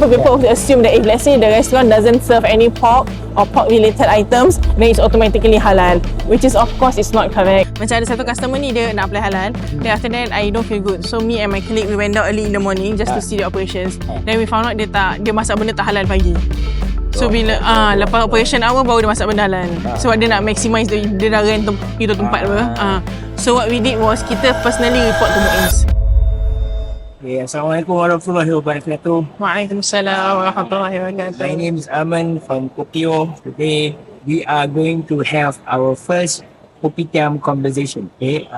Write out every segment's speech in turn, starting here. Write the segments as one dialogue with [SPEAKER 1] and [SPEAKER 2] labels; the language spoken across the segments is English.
[SPEAKER 1] people assume that if let's say the restaurant doesn't serve any pork or pork related items, then it's automatically halal, which is of course it's not correct. Macam ada satu customer ni dia nak apply halal, then after that I don't feel good, so me and my colleague we went down early in the morning just to see the operations. Then we found out dia masak benda tak halal pagi. So bila lepas operation hour baru dia masak benda halal. Sebab dia nak maximize dia dah rent itu tempat apa. So what we did was kita personally report to MUIS.
[SPEAKER 2] Assalamualaikum warahmatullahi wabarakatuh.
[SPEAKER 1] Waalaikumsalam warahmatullahi wabarakatuh.
[SPEAKER 2] My name is Aman from KOPIŌ. Today we are going to have our first Kopitiam Conversation.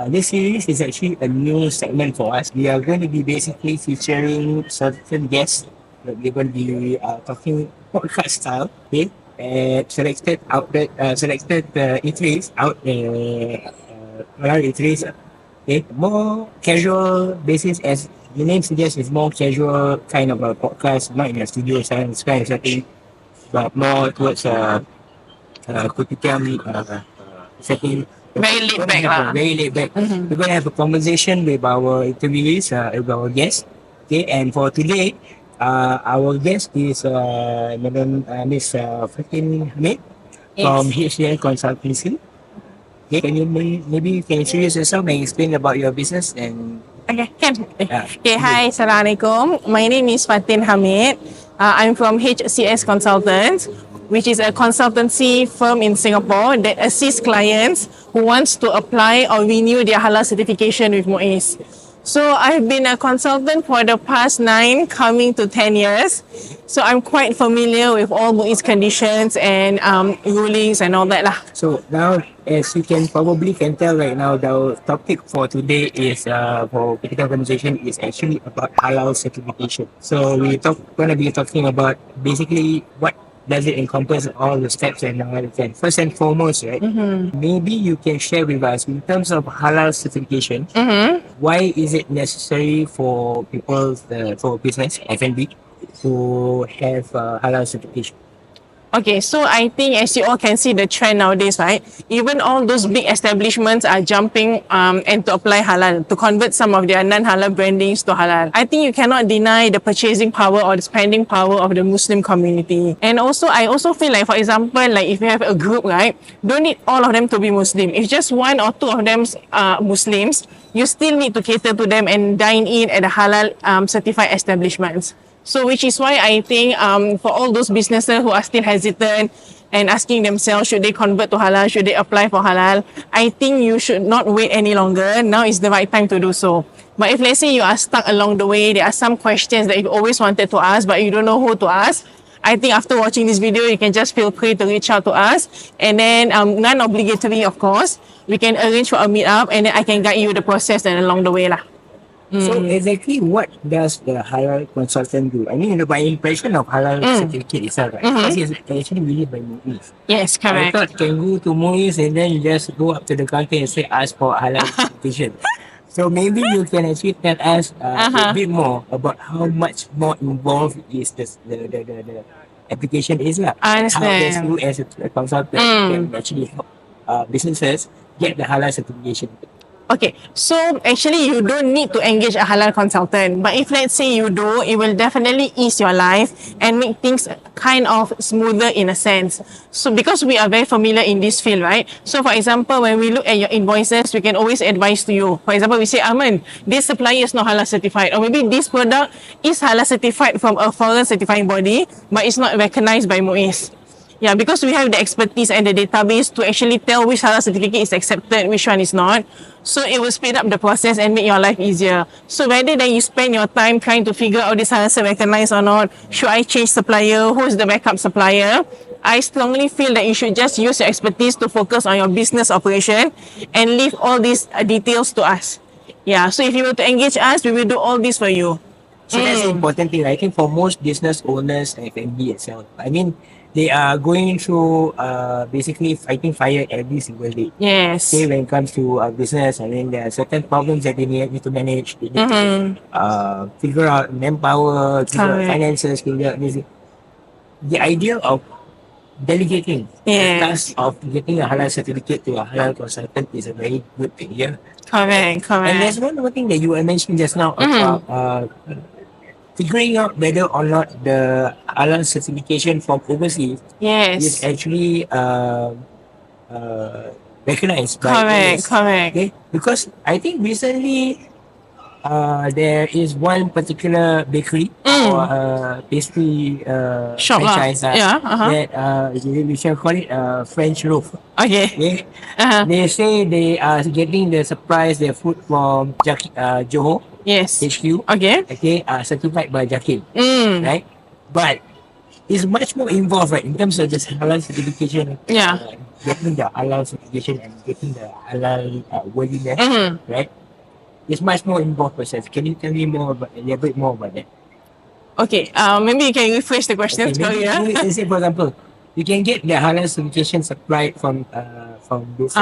[SPEAKER 2] This series is actually a new segment for us. We are going to be basically featuring certain guests that we're going to be talking podcast style. At selected eateries out around eateries. More casual basis, as the name suggests, is more casual kind of a podcast, not in a studio kind of setting, but more towards Kopitiam setting.
[SPEAKER 1] Very laid back lah.
[SPEAKER 2] Very laid back. We're going to have a conversation with our interviewees, with our guests. And for today, our guest is Miss Fathin Hamid from HCS Consultants Pte Ltd. Can you maybe introduce yourself and explain about your business and...
[SPEAKER 1] Okay, can. Hi, Assalamualaikum. My name is Fathin Hamid. I'm from HCS Consultants, which is a consultancy firm in Singapore that assists clients who wants to apply or renew their halal certification with MUIS. So I've been a consultant for the past 9, coming to 10 years. So I'm quite familiar with all MUIS conditions and rulings and all that lah.
[SPEAKER 2] So now, as you probably can tell right now, the topic for today is for Kopitiam Conversation is actually about halal certification. So we're going to be talking about basically what does it encompass, all the steps and all that. First and foremost, right? Maybe you can share with us in terms of halal certification. Why is it necessary for people, for business, FnB, to have halal certification?
[SPEAKER 1] Okay, so I think as you all can see the trend nowadays, right? Even all those big establishments are jumping and to apply halal, to convert some of their non-halal brandings to halal. I think you cannot deny the purchasing power or the spending power of the Muslim community. And also, I also feel like, for example, like if you have a group, right? Don't need all of them to be Muslim. If just 1 or 2 of them are Muslims, you still need to cater to them and dine in at the halal certified establishments. So which is why I think for all those businesses who are still hesitant and asking themselves, should they convert to halal, should they apply for halal, I think you should not wait any longer. Now is the right time to do so. But if let's say you are stuck along the way, there are some questions that you always wanted to ask but you don't know who to ask, I think after watching this video, you can just feel free to reach out to us. And then non-obligatory, of course, we can arrange for a meet-up and then I can guide you the process and along the way lah.
[SPEAKER 2] So exactly what does the halal consultant do? I mean, by impression of halal certificate itself, right? Because it's actually really by MUIS.
[SPEAKER 1] Yes, correct.
[SPEAKER 2] I thought you can go to MUIS and then you just go up to the counter and say, ask for halal certification. So maybe you can actually tell us a bit more about how much more involved is the application is lah.
[SPEAKER 1] I understand.
[SPEAKER 2] How does you as a consultant can actually help businesses get the halal certification?
[SPEAKER 1] Okay, so actually you don't need to engage a halal consultant, but if let's say you do, it will definitely ease your life and make things kind of smoother in a sense. So because we are very familiar in this field, right? So for example, when we look at your invoices, we can always advise to you. For example, we say, Aman, this supplier is not halal certified, or maybe this product is halal certified from a foreign certifying body, but it's not recognized by MUIS. Yeah, because we have the expertise and the database to actually tell which halal certificate is accepted, which one is not. So it will speed up the process and make your life easier. So rather than you spend your time trying to figure out this halal recognized or not, should I change supplier, who is the backup supplier, I strongly feel that you should just use your expertise to focus on your business operation and leave all these details to us. Yeah, so if you were to engage us, we will do all this for you.
[SPEAKER 2] So that's the important thing. I think for most business owners and FnB itself, I mean, they are going through basically fighting fire every single day.
[SPEAKER 1] Yes.
[SPEAKER 2] Okay, when it comes to business, I mean, there are certain problems that they need to manage. They need to figure out manpower, figure out finances, figure out this. The idea of delegating the task of getting a halal certificate to a halal consultant is a very good thing. Yeah.
[SPEAKER 1] Correct.
[SPEAKER 2] And there's one more thing that you mentioned just now about figuring out whether or not the halal certification from overseas is
[SPEAKER 1] Yes.
[SPEAKER 2] actually recognized by
[SPEAKER 1] Correct,
[SPEAKER 2] us.
[SPEAKER 1] correct.
[SPEAKER 2] Okay, because I think recently there is one particular bakery or pastry
[SPEAKER 1] Shop lah.
[SPEAKER 2] franchise
[SPEAKER 1] Yeah,
[SPEAKER 2] that we shall call it French loaf.
[SPEAKER 1] Okay.
[SPEAKER 2] Okay,
[SPEAKER 1] Uh-huh.
[SPEAKER 2] they say they are getting the supplies their food from Johor
[SPEAKER 1] Yes.
[SPEAKER 2] HQ.
[SPEAKER 1] Okay.
[SPEAKER 2] Okay, certified by Jakim,
[SPEAKER 1] Mm.
[SPEAKER 2] right? But it's much more involved, right, in terms of this halal certification.
[SPEAKER 1] Yeah.
[SPEAKER 2] Getting the halal certification and getting the halal worthiness,
[SPEAKER 1] Mhm.
[SPEAKER 2] right? It's much more involved process. Can you tell me elaborate more about that?
[SPEAKER 1] Okay. Maybe you can rephrase the question. Sorry, yeah.
[SPEAKER 2] Maybe let's say, for example, you can get the halal certification supplied from this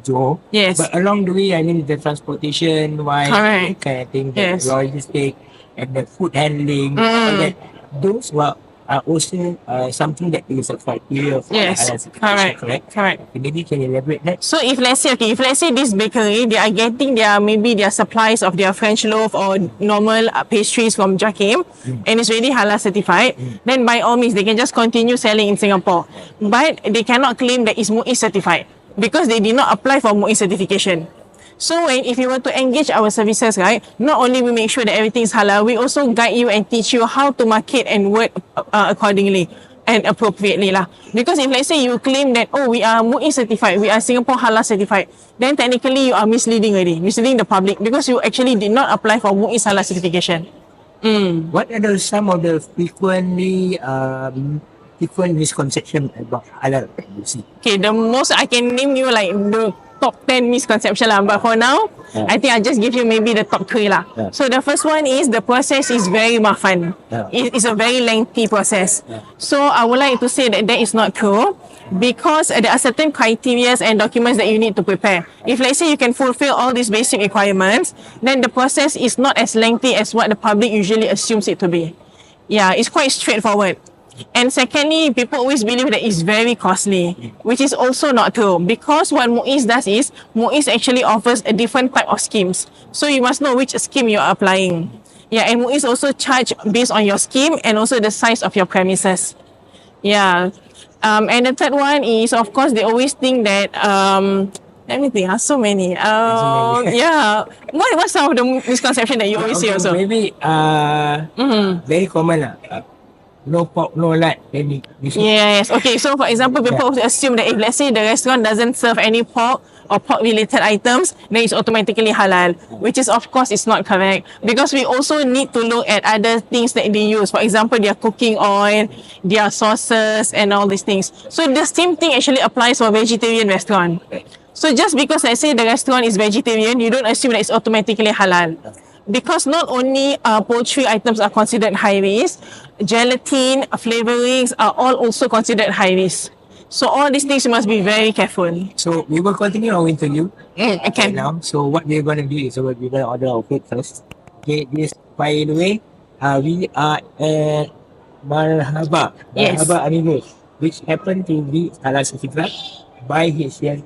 [SPEAKER 2] Johor.
[SPEAKER 1] Yes.
[SPEAKER 2] But along the way, I mean, the transportation, why
[SPEAKER 1] Correct.
[SPEAKER 2] kind of thing, the
[SPEAKER 1] Yes.
[SPEAKER 2] logistic and the food handling, all that. Those were are also something that is a criteria for
[SPEAKER 1] Yes.
[SPEAKER 2] halal certification,
[SPEAKER 1] Correct. Correct.
[SPEAKER 2] Okay, maybe you can elaborate that.
[SPEAKER 1] So if let's say this bakery, they are getting their supplies of their French loaf or normal pastries from Jakim and it's already halal certified, then by all means they can just continue selling in Singapore. But they cannot claim that it's MUIS certified because they did not apply for MUIS certification. So if you were to engage our services, right, not only we make sure that everything is halal, we also guide you and teach you how to market and word accordingly and appropriately lah. Because if let's say you claim that, oh, we are MUIS certified, we are Singapore halal certified, then technically you are misleading misleading the public because you actually did not apply for MUIS halal certification.
[SPEAKER 2] What are some of the frequent misconceptions about halal? You see.
[SPEAKER 1] Okay, the most I can name you like the top 10 misconception lah. But for now, I think I'll just give you maybe the top 3 lah. So the first one is the process is very mafan. It's a very lengthy process. So I would like to say that that is not true because there are certain criteria and documents that you need to prepare. If let's say you can fulfill all these basic requirements, then the process is not as lengthy as what the public usually assumes it to be. Yeah, it's quite straightforward. And secondly, people always believe that it's very costly, which is also not true because what MUIS does is MUIS actually offers a different type of schemes. So you must know which scheme you are applying. Yeah, and MUIS also charge based on your scheme and also the size of your premises. Yeah. And the third one is, of course, they always think that let me think. So many. Yeah. What's some of the misconception that you always see also?
[SPEAKER 2] Maybe very common lah. No pork, no lard. Maybe.
[SPEAKER 1] Yes. Okay. So, for example, people assume that if let's say the restaurant doesn't serve any pork or pork-related items, then it's automatically halal, which is, of course, it's not correct because we also need to look at other things that they use. For example, their cooking oil, their sauces, and all these things. So the same thing actually applies for vegetarian restaurant. So just because I say the restaurant is vegetarian, you don't assume that it's automatically halal. Because not only poultry items are considered high risk, gelatin, flavorings are all also considered high risk. So all these things you must be very careful.
[SPEAKER 2] So we will continue our interview
[SPEAKER 1] Okay.
[SPEAKER 2] right now. So what we're going to do is we're going to order our food first. Okay, this, by the way, we are at Marhaba Amigos, which happen to be halal certified by HCS,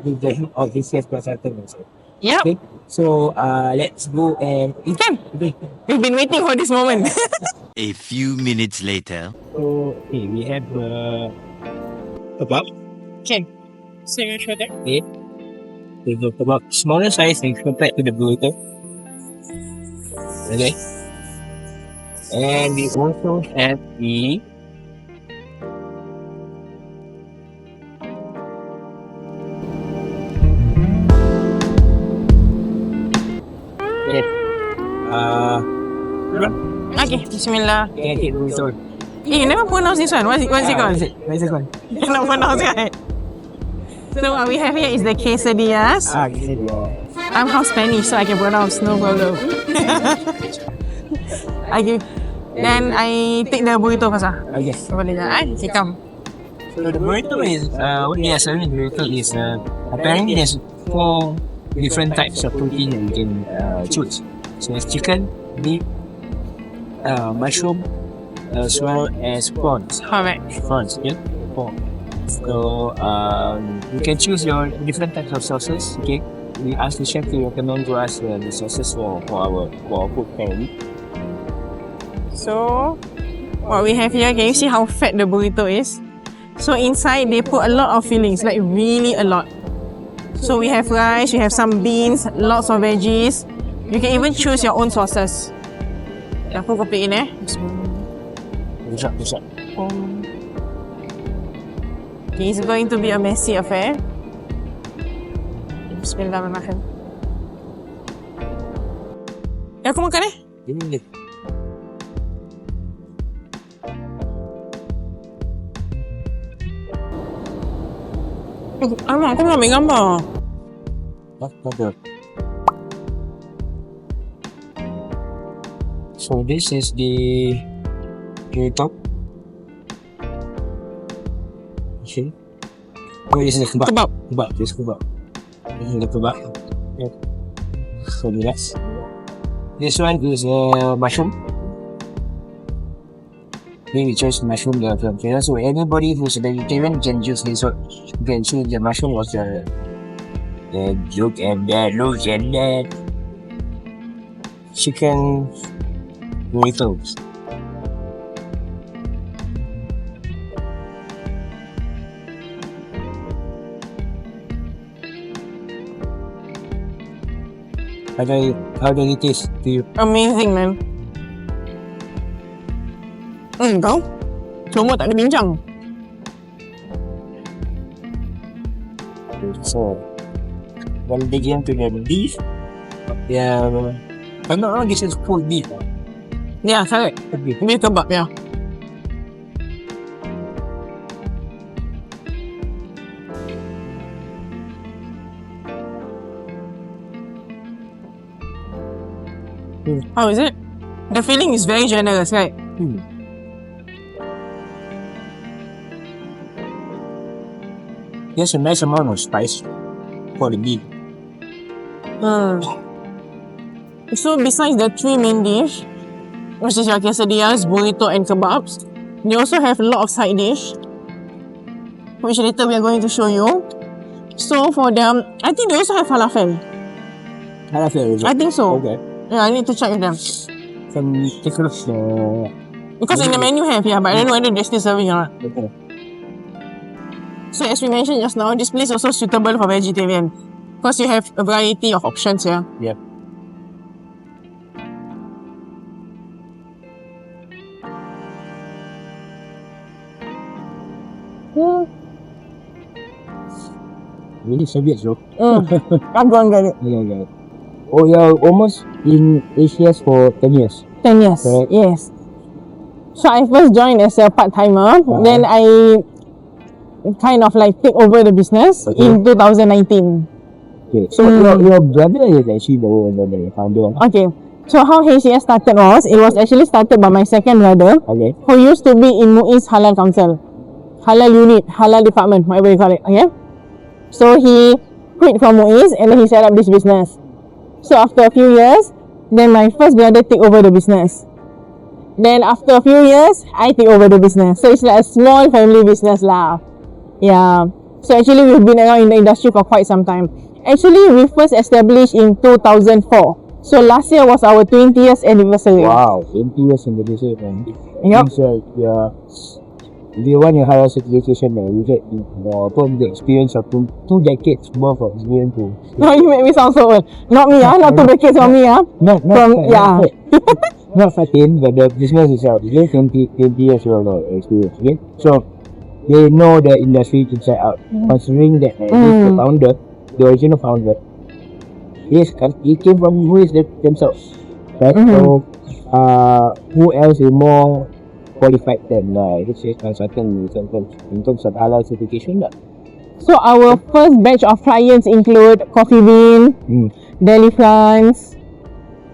[SPEAKER 2] with the help of HCS Consultants also.
[SPEAKER 1] Yep.
[SPEAKER 2] Okay, so let's go and eat.
[SPEAKER 1] Can.
[SPEAKER 2] Okay.
[SPEAKER 1] We've been waiting for this moment.
[SPEAKER 3] A few minutes later.
[SPEAKER 2] So we have kebab.
[SPEAKER 1] Okay. So you show that.
[SPEAKER 2] Okay. The kebab smaller size and compared to the burrito. Okay. And we also have the
[SPEAKER 1] Okay. Bismillah.
[SPEAKER 2] pancake burrito.
[SPEAKER 1] You never pronounce this one. What's it called?
[SPEAKER 2] Where's it gone?
[SPEAKER 1] You never pronounce it. So what we have here is the quesadillas.
[SPEAKER 2] Gini dia.
[SPEAKER 1] I'm half Spanish, so I can pronounce, no problem. Okay. Then I take the burrito first.
[SPEAKER 2] Yes.
[SPEAKER 1] Boleh je. Hitam.
[SPEAKER 2] So the burrito is what they are serving burrito is apparently there's 4 different types of protein that you can choose. So it's chicken, beef, mushroom, as well as prawns.
[SPEAKER 1] Correct.
[SPEAKER 2] Prawns, yeah. 4. So you can choose your different types of sauces. Okay. We ask the chef to recommend to us the sauces for our food family.
[SPEAKER 1] So, what we have here, can you see how fat the burrito is? So inside, they put a lot of fillings, like really a lot. So we have rice, we have some beans, lots of veggies. You can even choose your own sauces. Aku kopiin
[SPEAKER 2] Besar.
[SPEAKER 1] Okay, it's going to be a messy affair. Bismillahirrahmanirrahim. Aku makan
[SPEAKER 2] Ini
[SPEAKER 1] Aku mau ambil gambar.
[SPEAKER 2] Betul. So this is the top. Okay. Oh, this is the kebab. This is kebab. This is the kebab. Okay. So next. This one is mushroom. We choose mushroom the so anybody who's a vegetarian can choose this one. You can choose the mushroom or the look at that chicken burritos. How does it taste to you?
[SPEAKER 1] Amazing, man. Kau? Cuma tak ada bincang.
[SPEAKER 2] So, when they get into the beef, yeah, I'm not wrong, this is full beef.
[SPEAKER 1] Ya, correct.
[SPEAKER 2] Beef.
[SPEAKER 1] Ini kebab, ya. How is it? The filling is very generous, right?
[SPEAKER 2] There's a nice amount of spice for the beef.
[SPEAKER 1] So besides the three main dish, which is your quesadillas, burrito and kebabs, they also have a lot of side dish, which later we are going to show you. So for them, I think they also have falafel.
[SPEAKER 2] Falafel, is it?
[SPEAKER 1] I think so.
[SPEAKER 2] Okay.
[SPEAKER 1] Yeah, I need to check with them.
[SPEAKER 2] Can we take a look?
[SPEAKER 1] Because in the menu have, yeah, but I don't know whether they're still serving or not.
[SPEAKER 2] Okay.
[SPEAKER 1] So as we mentioned just now, this place is also suitable for vegetarian because you have a variety of options here.
[SPEAKER 2] Yep. Really Soviet though.
[SPEAKER 1] I'm going to get it.
[SPEAKER 2] Okay. Oh, you're almost in HCS for 10 years.
[SPEAKER 1] 10 years,
[SPEAKER 2] Correct.
[SPEAKER 1] yes. So I first joined as a part-timer, then I kind of like take over the business in 2019.
[SPEAKER 2] Okay. So your brother is actually the founder.
[SPEAKER 1] Okay, so how HCS started was, it was actually started by my second brother,
[SPEAKER 2] Okay.
[SPEAKER 1] who used to be in MUIS Halal Council, Halal Unit, Halal Department, whatever you call it, okay? So he quit from MUIS and then he set up this business. So after a few years, then my first brother take over the business. Then after a few years, I take over the business. So it's like a small family business lah. Yeah. So actually we've been around in the industry for quite some time. Actually, we first established in 2004. So last year was our 20th anniversary.
[SPEAKER 2] Wow, 20 years in the business, man.
[SPEAKER 1] Yup.
[SPEAKER 2] So, if you want your halal certification, you get the experience of two decades worth of experience to.
[SPEAKER 1] No, you make me sound so old. Not me, not 2 decades from me,
[SPEAKER 2] Not
[SPEAKER 1] yeah.
[SPEAKER 2] not Fathin, but the business itself. It's 20 years of experience. Okay, so they know the industry inside out. Considering that the founder, the original founder, yes, he came from MUIS themselves, right? So, who else is more qualified than HCS Consultants in terms of halal certification?
[SPEAKER 1] So our first batch of clients include Coffee Bean, Delifrance,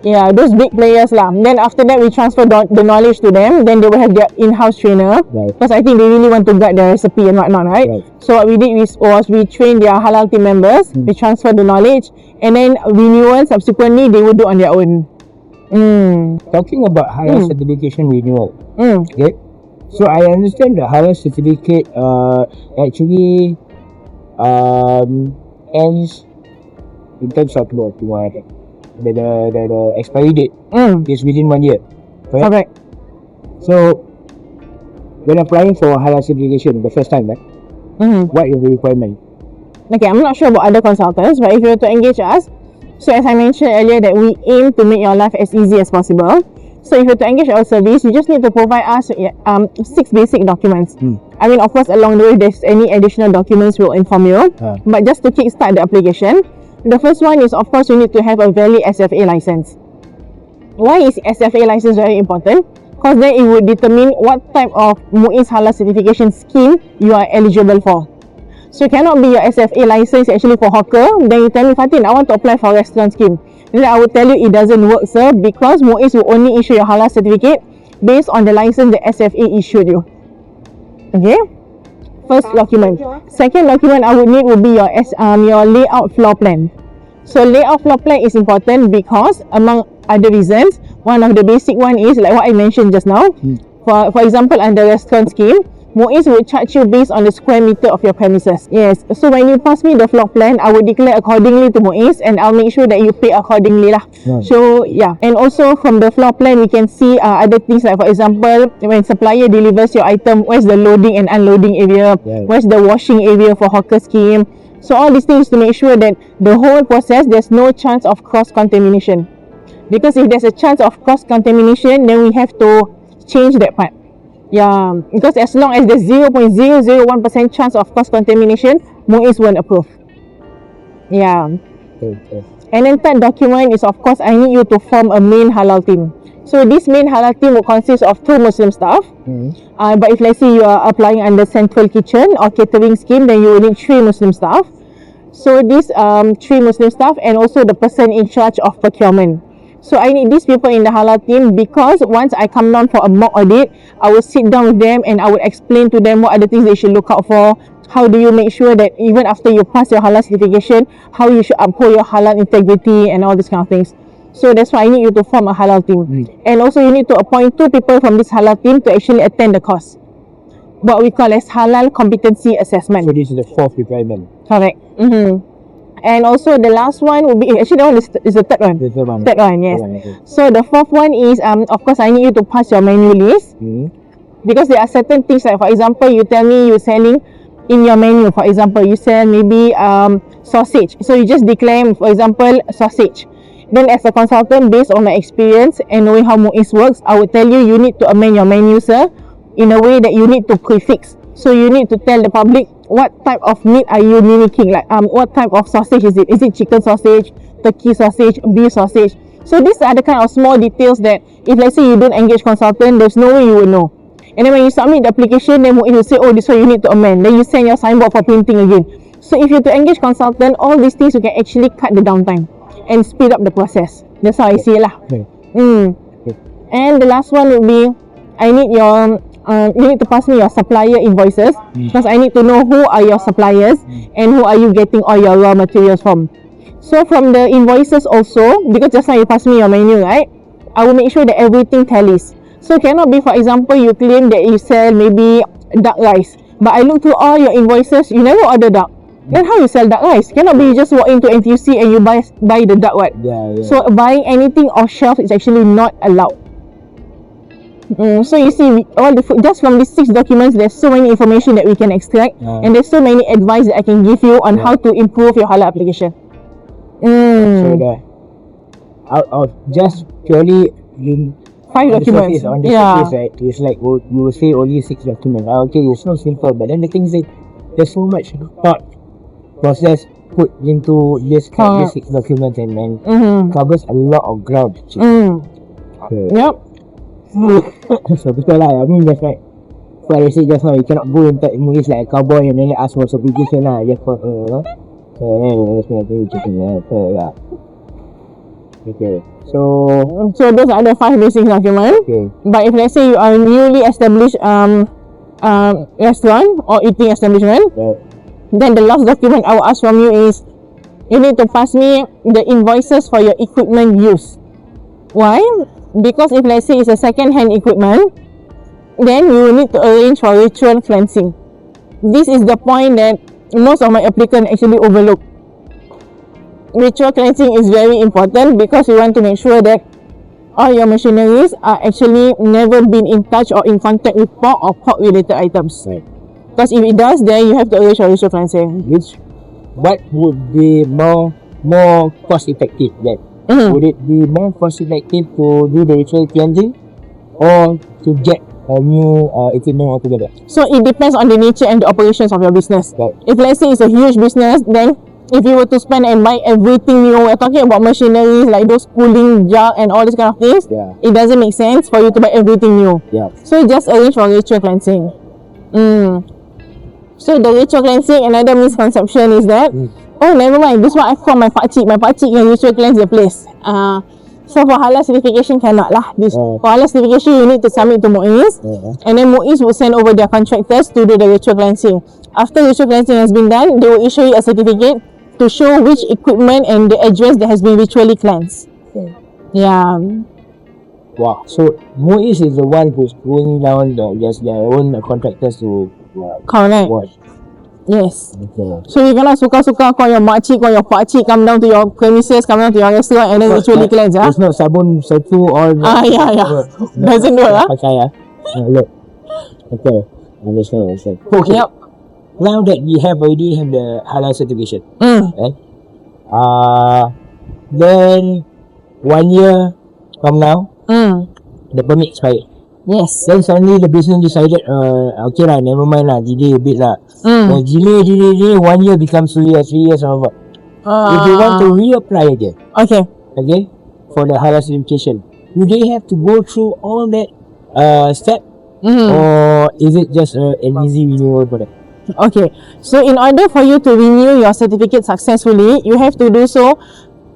[SPEAKER 1] yeah, those big players lah. Then after that, we transfer the knowledge to them. Then they will have their in-house trainer, because I think they really want to guide the recipe and whatnot, right? So what we did was we trained their halal team members. We transferred the knowledge, and then renewal subsequently they will do on their own.
[SPEAKER 2] Talking about halal certification renewal, okay? So I understand the halal certificate actually ends in terms of the expiry date is within 1 year.
[SPEAKER 1] Correct.
[SPEAKER 2] So, when applying for halal certification the first time, right? What is the requirement?
[SPEAKER 1] Okay, I'm not sure about other consultants, but if you were to engage us, so as I mentioned earlier that we aim to make your life as easy as possible. So if you were to engage our service, you just need to provide us 6 basic documents. I mean, of course, along the way, if there's any additional documents, we'll inform you. But just to kickstart the application, the first one is, of course, you need to have a valid SFA license. Why is SFA license very important? Because then it would determine what type of MUIS Halal Certification scheme you are eligible for. So it cannot be your SFA license actually for hawker. Then you tell me, Fathin, I want to apply for restaurant scheme. Then I will tell you it doesn't work, sir, because MUIS will only issue your halal certificate based on the license the SFA issued you. Okay? First document. Second document I would need would be your layout floor plan. So layout floor plan is important because among other reasons, one of the basic one is like what I mentioned just now. For example, under restaurant scheme, MUIS will charge you based on the square meter of your premises. Yes. So when you pass me the floor plan, I will declare accordingly to MUIS and I'll make sure that you pay accordingly lah. So yeah. And also from the floor plan, we can see other things like, for example, when supplier delivers your item, where's the loading and unloading area, where's the washing area for hawker scheme. So all these things to make sure that the whole process, there's no chance of cross-contamination. Because if there's a chance of cross-contamination, then we have to change that part. Yeah, because as long as there's 0.001% chance of cross-contamination, MUIS won't approve. Yeah. And then third document is, of course, I need you to form a main halal team. So this main halal team will consist of 2 Muslim staff. But if let's say you are applying under central kitchen or catering scheme, then you will need 3 Muslim staff. So these 3 Muslim staff and also the person in charge of procurement. So I need these people in the halal team because once I come down for a mock audit, I will sit down with them and I will explain to them what are the things they should look out for. How do you make sure that even after you pass your halal certification, how you should uphold your halal integrity and all these kind of things. So that's why I need you to form a halal team. And also you need to appoint 2 people from this halal team to actually attend the course. What we call as halal competency assessment.
[SPEAKER 2] So this is the 4th requirement.
[SPEAKER 1] Correct. And also the last one will be, actually that one is the third one.
[SPEAKER 2] The third one.
[SPEAKER 1] Third one, yes. So the 4th one is, of course, I need you to pass your menu list. Because there are certain things like, for example, you tell me you're selling in your menu, for example, you sell maybe sausage. So you just declare, for example, sausage. Then as a consultant, based on my experience and knowing how MUIS works, I would tell you, you need to amend your menu, sir, in a way that you need to prefix. So you need to tell the public what type of meat are you mimicking, like what type of sausage is it? Is it chicken sausage, turkey sausage, beef sausage? So these are the kind of small details that if let's say you don't engage consultant, there's no way you will know. And then when you submit the application, then MUIS will say, oh, this one you need to amend. Then you send your signboard for printing again. So if you to engage consultant, all these things you can actually cut the downtime and speed up the process. That's how I see it lah. And the last one would be, I need your you need to pass me your supplier invoices because I need to know who are your suppliers and who are you getting all your raw materials from. So from the invoices also, because just now you pass me your menu, right? I will make sure that everything tallies. So it cannot be, for example, you claim that you sell maybe duck rice, but I look through all your invoices, you never order duck. Then how you sell duck rice? Cannot be you just walk into NTUC and you buy the duck, right? So buying anything off shelf is actually not allowed. So you see, all the just from these 6 documents, there's so many information that we can extract, and there's so many advice that I can give you on how to improve your halal application.
[SPEAKER 2] So that out of just purely
[SPEAKER 1] 5 documents
[SPEAKER 2] on the surface, right? It's like you will say only 6 documents. Okay, it's so simple, but then the thing is that there's so much thought process put into this 6 documents and covers a lot of ground.
[SPEAKER 1] Yep.
[SPEAKER 2] So betul lah. I mean just like what I said just now, you cannot go into MUIS like a cowboy and then ask for certification lah. Just for so okay. So
[SPEAKER 1] those are the 5 basic documents. But if let's say you are a newly established restaurant or eating establishment, then the last document I will ask from you is you need to pass me the invoices for your equipment use. Why? Because if let's say it's a second-hand equipment, then you will need to arrange for ritual cleansing. This is the point that most of my applicants actually overlook. Ritual cleansing is very important because we want to make sure that all your machineries are actually never been in touch or in contact with pork or pork related items.
[SPEAKER 2] Right.
[SPEAKER 1] Because if it does, then you have to arrange for ritual cleansing.
[SPEAKER 2] What would be more cost effective then? Would it be more cost effective to do the ritual cleansing or to get a new equipment altogether?
[SPEAKER 1] So it depends on the nature and the operations of your business.
[SPEAKER 2] Right.
[SPEAKER 1] If let's say it's a huge business, then if you were to spend and buy everything new, we're talking about machineries like those cooling jug and all these kind of things, it doesn't make sense for you to buy everything new. So just arrange for ritual cleansing. So the ritual cleansing, another misconception is that, oh, never mind, this is what I call my pakcik. My pakcik can ritual cleanse the place. So for halal certification, cannot lah. For halal certification, you need to submit to MUIS, and then MUIS will send over their contractors to do the ritual cleansing. After ritual cleansing has been done, they will issue you a certificate to show which equipment and the address that has been ritually cleansed. Yeah.
[SPEAKER 2] Wow. So MUIS is the one who's going down their own contractors to
[SPEAKER 1] Correct.
[SPEAKER 2] watch.
[SPEAKER 1] Yes.
[SPEAKER 2] Okay.
[SPEAKER 1] So you cannot suka-suka call your makcik, call your pakcik, come down to your premises, come down to your restaurant and then ritually cleanse.
[SPEAKER 2] It's not sabun satu or
[SPEAKER 1] Yeah. Doesn't work.
[SPEAKER 2] Pakai look. Okay. Understand. Okay.
[SPEAKER 1] Yep.
[SPEAKER 2] Now that we already have the halal certification, right? Then 1 year from now, the permit expired.
[SPEAKER 1] Yes.
[SPEAKER 2] Then suddenly the business decided, okay lah, never mind lah, delay a bit lah. Delay, 1 year becomes 2 years, 3 years or what. If they want to reapply again, okay, for the halal certification, do they have to go through all that step, or is it just an easy renewal for them?
[SPEAKER 1] Okay, so in order for you to renew your certificate successfully, you have to do so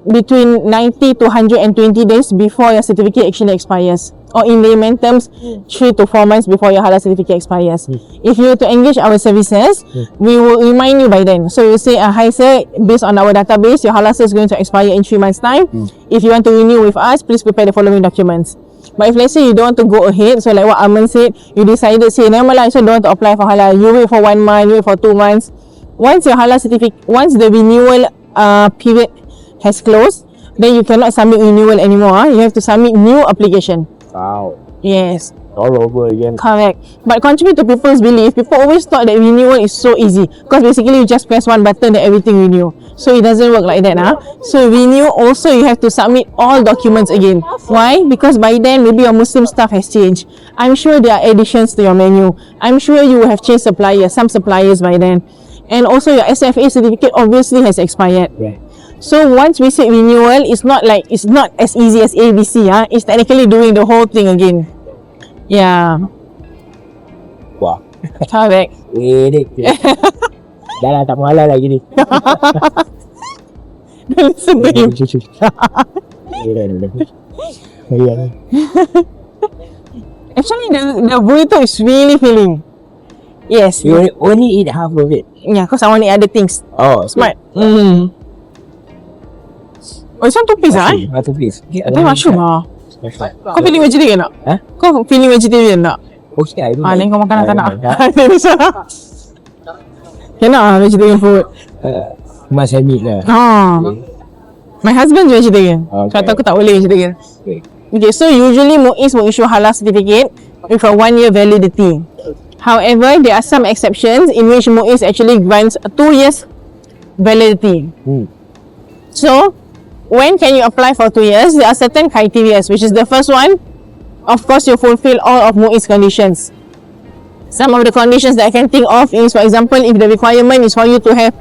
[SPEAKER 1] between 90 to 120 days before your certificate actually expires, or in layman terms, 3 to 4 months before your halal certificate expires. If you were to engage our services, we will remind you by then. So you say, hi sir, based on our database, your halal cert is going to expire in 3 months time. If you want to renew with us, please prepare the following documents. But if let's say you don't want to go ahead, so like what Aman said, you decided, say, never mind, so don't want to apply for halal, you wait for 1 month, you wait for 2 months. Once your halal certificate, once the renewal period has closed, then you cannot submit renewal anymore. You have to submit new application.
[SPEAKER 2] Wow.
[SPEAKER 1] Yes.
[SPEAKER 2] All over again.
[SPEAKER 1] Correct. But contrary to people's belief, people always thought that renewal is so easy, because basically you just press one button and everything renew. So it doesn't work like that. So renew also, you have to submit all documents again. Why? Because by then maybe your Muslim stuff has changed. I'm sure there are additions to your menu. I'm sure you will have changed suppliers, some suppliers by then. And also your SFA certificate obviously has expired.
[SPEAKER 2] Right.
[SPEAKER 1] So once we say renewal, it's not as easy as ABC. It's technically doing the whole thing again. Yeah.
[SPEAKER 2] Wah.
[SPEAKER 1] Correct.
[SPEAKER 2] Dah lah, tak malah lagi ni.
[SPEAKER 1] Listen to him. Actually, the burrito is really filling. Yes.
[SPEAKER 2] You only eat half of it.
[SPEAKER 1] Yeah, because I want to eat other things.
[SPEAKER 2] Oh,
[SPEAKER 1] Smart. Oh, it's one 2 piece
[SPEAKER 2] Satu piece.
[SPEAKER 1] Tapi mushroom Kau feeling vegetarian tak? Kau feeling vegetarian tak?
[SPEAKER 2] Okay, I don't
[SPEAKER 1] Lain kau makan tak nak?
[SPEAKER 2] know.
[SPEAKER 1] Cannot vegetarian food.
[SPEAKER 2] Must have meat lah.
[SPEAKER 1] My husband's vegetarian.
[SPEAKER 2] Okay.
[SPEAKER 1] So aku tak boleh vegetarian. Okay, so usually MUIS will issue halal certificate with a 1 year validity. However, there are some exceptions in which MUIS actually grants a 2 years validity. So, when can you apply for 2 years? There are certain criteria, which is the first one, of course, you fulfill all of MUIS conditions. Some of the conditions that I can think of is, for example, if the requirement is for you to have,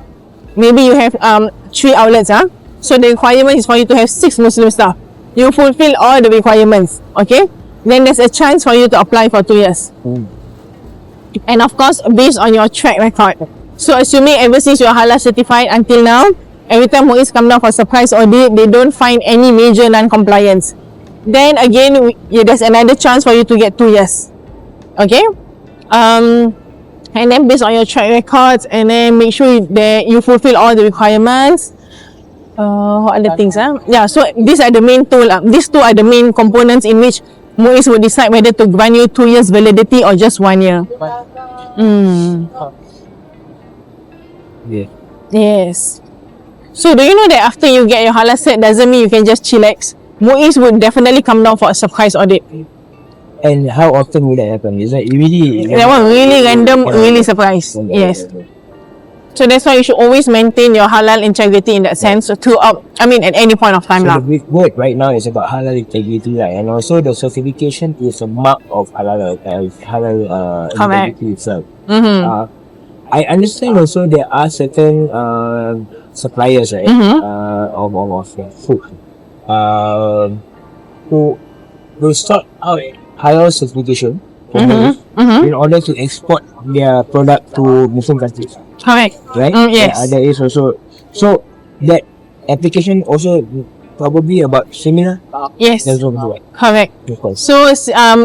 [SPEAKER 1] maybe you have 3 outlets, so the requirement is for you to have 6 Muslim staff. You fulfill all the requirements, okay? Then there's a chance for you to apply for 2 years. And of course, based on your track record. So assuming ever since you're halal certified until now, every time MUIS come down for surprise audit, they don't find any major non-compliance. Then again, there's another chance for you to get 2 years. Okay? And then based on your track records, and then make sure that you fulfill all the requirements. What other things? Yeah, so these are the main two. These two are the main components in which MUIS will decide whether to grant you 2 years validity or just 1 year. Yes. So do you know that after you get your halal cert doesn't mean you can just chillax? MUIS would definitely come down for a surprise audit.
[SPEAKER 2] And how often will that happen? Is that really?
[SPEAKER 1] That one really random, really surprise. Yes. So that's why you should always maintain your halal integrity in that sense throughout, I mean, at any point of time.
[SPEAKER 2] So the big word right now is about halal integrity, right? And also the certification is a mark of halal integrity itself. I understand also there are certain suppliers, right, of food who will sort out halal certification in order to export their product to Muslim countries.
[SPEAKER 1] Correct.
[SPEAKER 2] Right?
[SPEAKER 1] Yes.
[SPEAKER 2] There is also, so that application also probably about similar.
[SPEAKER 1] Yes.
[SPEAKER 2] That's what
[SPEAKER 1] Correct.
[SPEAKER 2] of course.
[SPEAKER 1] So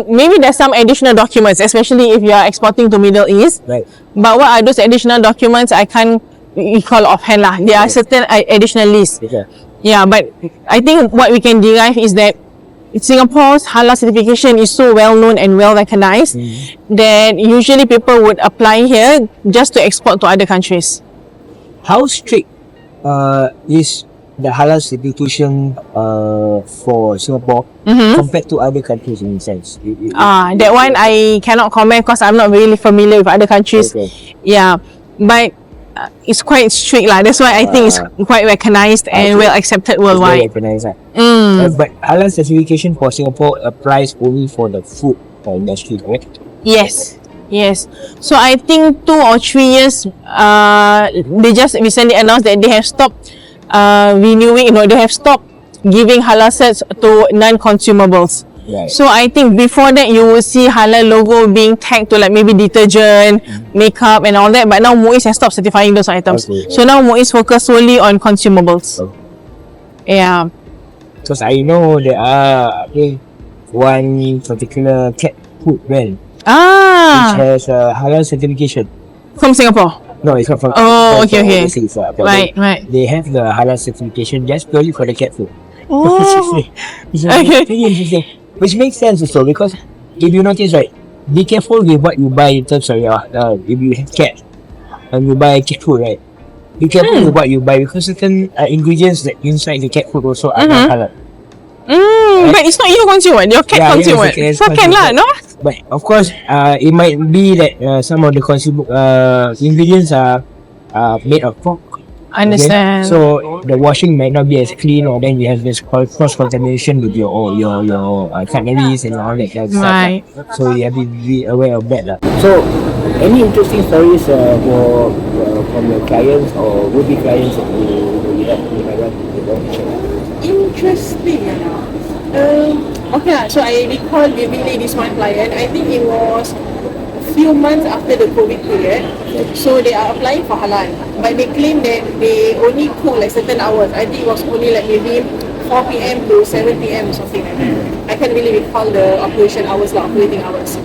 [SPEAKER 1] maybe there's some additional documents, especially if you are exporting to Middle East.
[SPEAKER 2] Right.
[SPEAKER 1] But what are those additional documents? I can't recall offhand lah. There are certain additional lists.
[SPEAKER 2] Okay.
[SPEAKER 1] Yeah, but I think what we can derive is that Singapore's halal certification is so well known and well recognized that usually people would apply here just to export to other countries.
[SPEAKER 2] How strict is the halal certification for Singapore compared to other countries in a sense?
[SPEAKER 1] That one I cannot comment because I'm not really familiar with other countries.
[SPEAKER 2] Okay.
[SPEAKER 1] Yeah, but it's quite strict lah. That's why I think it's quite recognized and well accepted worldwide.
[SPEAKER 2] But halal certification for Singapore applies only for the food industry, correct?
[SPEAKER 1] Yes. Yes. So I think 2 or 3 years, they just recently announced that they have stopped they have stopped giving halal certs to non-consumables.
[SPEAKER 2] Right.
[SPEAKER 1] So I think before that you will see halal logo being tagged to like maybe detergent, makeup and all that. But now MUIS has stopped certifying those items.
[SPEAKER 2] Okay.
[SPEAKER 1] So now MUIS focus solely on consumables. Yeah.
[SPEAKER 2] Because I know there are one particular cat food brand which has a halal certification.
[SPEAKER 1] From Singapore?
[SPEAKER 2] No, it's not from.
[SPEAKER 1] Oh, okay.
[SPEAKER 2] Overseas,
[SPEAKER 1] Right.
[SPEAKER 2] They have the halal certification just purely for the cat food.
[SPEAKER 1] Oh.
[SPEAKER 2] It's
[SPEAKER 1] Okay.
[SPEAKER 2] very interesting. Which makes sense also because if you notice, right, be careful with what you buy in terms of your if you have cat and you buy cat food, right? Be careful with what you buy because certain ingredients that inside the cat food also are not halal.
[SPEAKER 1] But it's not you consume it, your cat consume it. So can lah, no?
[SPEAKER 2] But of course, it might be that some of the ingredients are made of pork.
[SPEAKER 1] Understand.
[SPEAKER 2] So the washing might not be as clean, or then you have this cross contamination with your cutleries and all that kind of
[SPEAKER 1] Right.
[SPEAKER 2] stuff. So you have to be aware of that. So, any interesting stories from your clients or would-be clients that you have to share?
[SPEAKER 1] Interesting. Okay lah. So I recall vividly this one client. I think it was few months after the COVID period. So they are applying for halal, but they claim that they only cook like certain hours. I think it was only like maybe 4 p.m. to 7 p.m. or something like that. I can't really recall the operating hours.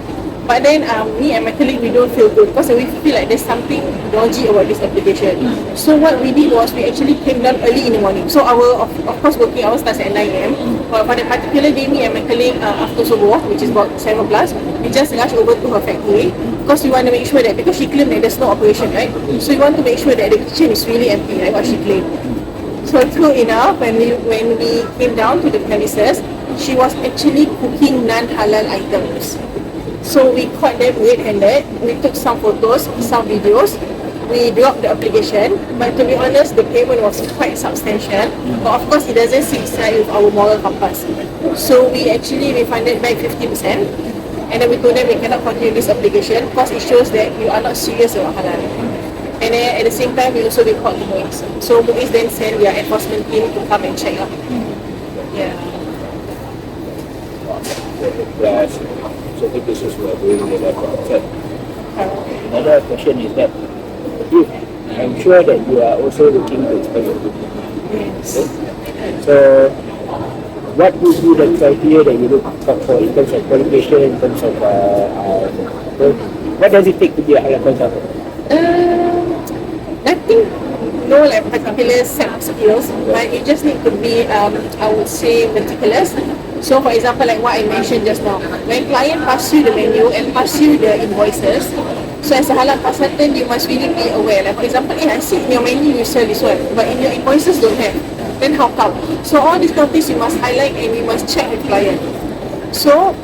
[SPEAKER 1] But then me and my colleague, we don't feel good because we feel like there's something dodgy about this application. So what we did was we actually came down early in the morning. So our of course working hours starts at 9 a.m. But for that particular day, me and my colleague after subuh, which is about 7 plus, we just rush over to her factory because we want to make sure that, because she claimed that there's no operation, right? So we want to make sure that the kitchen is really empty, like what she claimed. So true enough, when we came down to the premises, she was actually cooking non-halal items. So we caught them red-handed. We took some photos, some videos. We dropped the application, but to be honest, the payment was quite substantial. But of course, it doesn't sit inside with our moral compass. So we actually refunded back 50%, and then we told them we cannot continue this application because it shows that you are not serious about halal. And then at the same time, we also recalled to MUIS. So MUIS then sent their enforcement team to come and check out. Yeah.
[SPEAKER 2] Certain cases we are doing the level. Another question is that I'm sure that you are also looking to expand your business.
[SPEAKER 1] Yes.
[SPEAKER 2] Okay? So, what would be the criteria that you look for in terms of qualification, in terms of what does it take to be a halal consultant?
[SPEAKER 1] Nothing, no like particular set of skills, but you just need to be, I would say, meticulous. So for example, like what I mentioned just now, when client pass you the menu and pass you the invoices, so as a halal consultant, you must really be aware. Like for example, I see in your menu you sell this one, but in your invoices don't have. Then how come? So all these kind of things you must highlight and you must check with client. So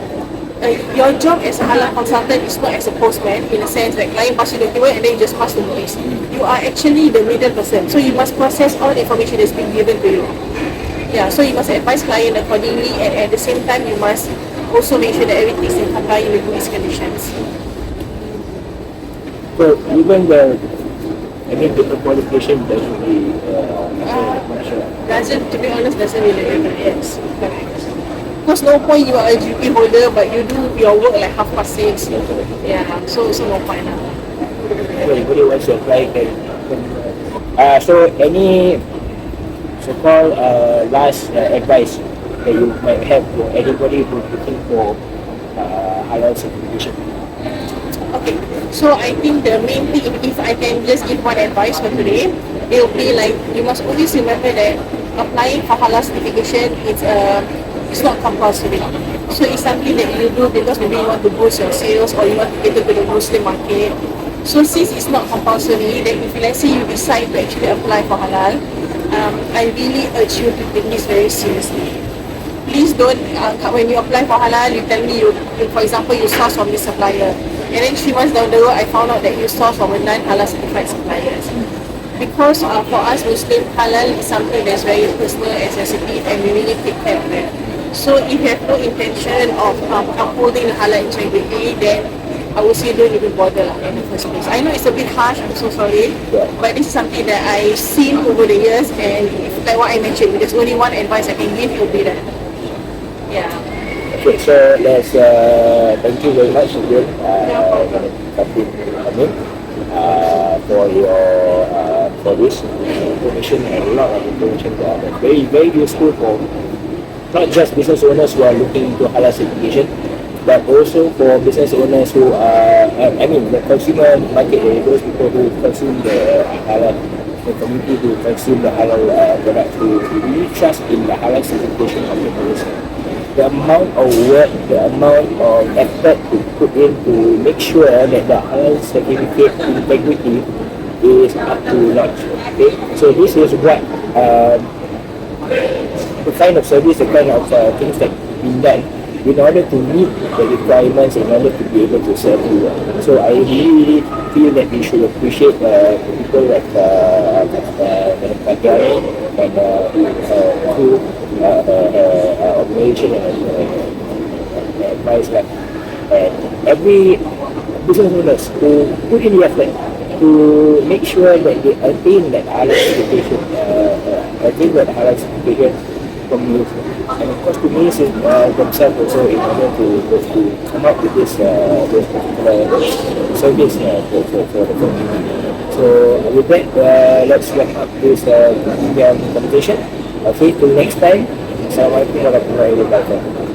[SPEAKER 1] your job as a halal consultant is not as a postman, in a sense that client pass you the document and then you just pass the notice. You are actually the middle person, so you must process all the information that's been given to you. Yeah, so you must advise client accordingly, and at the same time you must also make sure that everything is in compliance with these conditions.
[SPEAKER 2] So even the paper qualification doesn't really
[SPEAKER 1] Doesn't, to be honest, doesn't really matter. Yes, correct. Because no point you are a GP holder but you do your work like 6:30. Yeah, so no point.
[SPEAKER 2] So anybody wants to apply can so any so-called last advice that you might have for anybody who's looking for halal certification?
[SPEAKER 1] Okay, so I think the main thing, if I can just give one advice for today, it will be like, you must always remember that applying for halal certification it's not compulsory. So it's something that you do because maybe you want to boost your sales or you want to cater to the Muslim market. So since it's not compulsory, then if let's say you decide to actually apply for halal, I really urge you to take this very seriously. Please don't, when you apply for halal, you tell me for example, you source from this supplier, and then 3 months down the road, I found out that you source from a non-halal certified suppliers. Because for us Muslim, halal is something that's very personal and sensitive, and we really take care of that. So if you have no intention of upholding the halal integrity, then I would say don't even bother in the first place. I know it's a bit harsh, I'm so sorry, but this is something that I've seen over the years, and like what I mentioned, there's only one advice I can give, it will be that. Yeah.
[SPEAKER 2] Okay, so let's thank you very much again, Fathin Hamid, for your for this information, and a lot of information that are very, very useful for not just business owners who are looking into halal certification, but also for business owners who are, the consumer market, those people who consume the halal, the community who consume the halal product, who really trust in the halal certification of the producer. The amount of work, the amount of effort to put in to make sure that the halal certificate integrity is up to notch. Okay, so this is what the kind of service, the kind of things that been done in order to meet the requirements, in order to be able to serve you. So I really feel that we should appreciate people like Fathin and who organization and advice, like, and every business owners who put in the effort to make sure that they attain that halal certification, attain that halal certification from you, and of course to me themselves also, in order to come up with this particular service for the community. So with that, let's wrap up this Kopitiam Conversation. Okay, till next time. Assalamualaikum warahmatullahi wabarakatuh.